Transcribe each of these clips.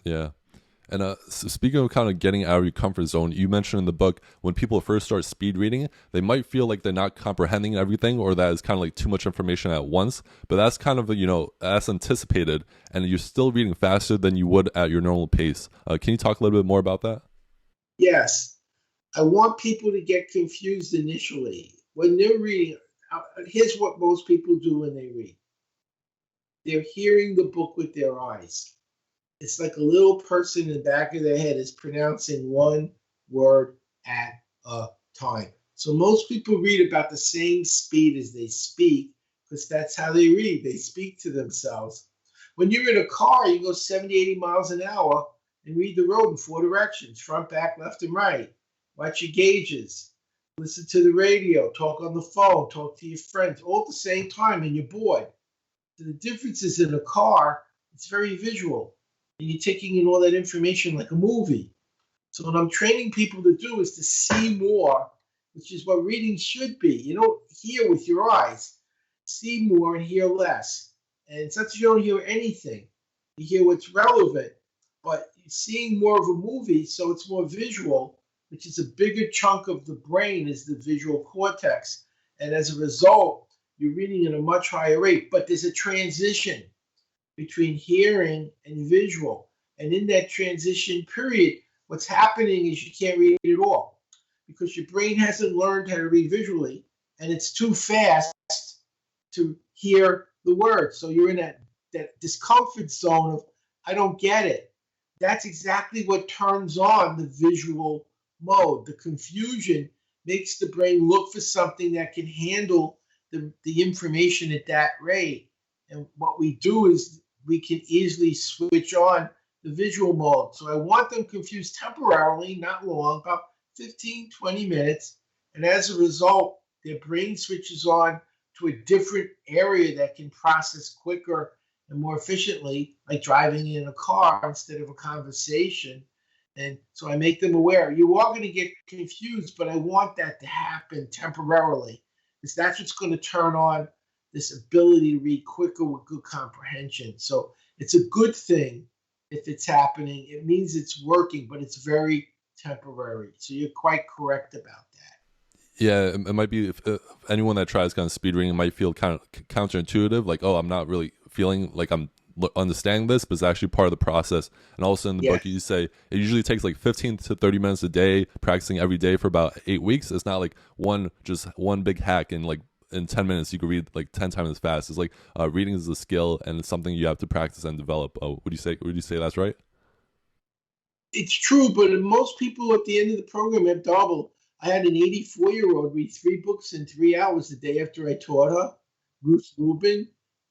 Yeah. And speaking of kind of getting out of your comfort zone, you mentioned in the book when people first start speed reading, they might feel like they're not comprehending everything or that is kind of like too much information at once. But that's kind of, that's anticipated, and you're still reading faster than you would at your normal pace. Can you talk a little bit more about that? Yes, I want people to get confused initially. When they're reading, here's what most people do when they read. They're hearing the book with their eyes. It's like a little person in the back of their head is pronouncing one word at a time. So most people read about the same speed as they speak because that's how they read. They speak to themselves. When you're in a car, you go 70, 80 miles an hour and read the road in four directions, front, back, left, and right. Watch your gauges. Listen to the radio, talk on the phone, talk to your friends, all at the same time, and you're bored. So the difference is in a car, it's very visual. And you're taking in all that information like a movie. So what I'm training people to do is to see more, which is what reading should be. You don't hear with your eyes. See more and hear less. And it's not that you don't hear anything. You hear what's relevant, but you're seeing more of a movie, so it's more visual, which is a bigger chunk of the brain is the visual cortex. And as a result, you're reading at a much higher rate. But there's a transition between hearing and visual. And in that transition period, what's happening is you can't read at all because your brain hasn't learned how to read visually and it's too fast to hear the words. So you're in that discomfort zone of, I don't get it. That's exactly what turns on the visual mode. The confusion makes the brain look for something that can handle the information at that rate. And what we do is we can easily switch on the visual mode. So I want them confused temporarily, not long, about 15, 20 minutes. And as a result, their brain switches on to a different area that can process quicker and more efficiently, like driving in a car instead of a conversation. And so I make them aware, you are going to get confused, but I want that to happen temporarily because that's what's going to turn on this ability to read quicker with good comprehension. So it's a good thing if it's happening. It means it's working, but it's very temporary. So you're quite correct about that. Yeah, it might be if anyone that tries kind of speed reading might feel kind of counterintuitive, like, oh, I'm not really feeling like I'm understanding this, but it's actually part of the process. And also in the book, you say it usually takes like 15 to 30 minutes a day, practicing every day for about 8 weeks. It's not like just one big hack and like in 10 minutes you could read like 10 times as fast. It's like reading is a skill and it's something you have to practice and develop. Would you say that's right? It's true, but most people at the end of the program have doubled. I had an 84-year-old read 3 books in 3 hours the day after I taught her, Ruth Rubin.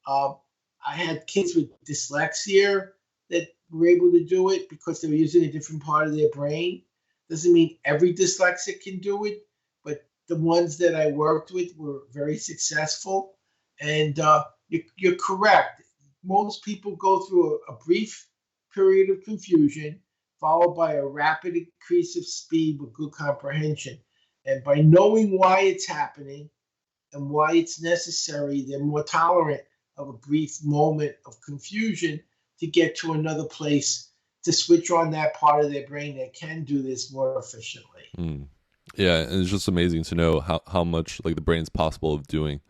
I had kids with dyslexia that were able to do it because they were using a different part of their brain. Doesn't mean every dyslexic can do it, but the ones that I worked with were very successful. And you're correct. Most people go through a brief period of confusion, followed by a rapid increase of speed with good comprehension. And by knowing why it's happening and why it's necessary, they're more tolerant of a brief moment of confusion to get to another place to switch on that part of their brain that can do this more efficiently. Yeah, and it's just amazing to know how much like the brain's possible of doing.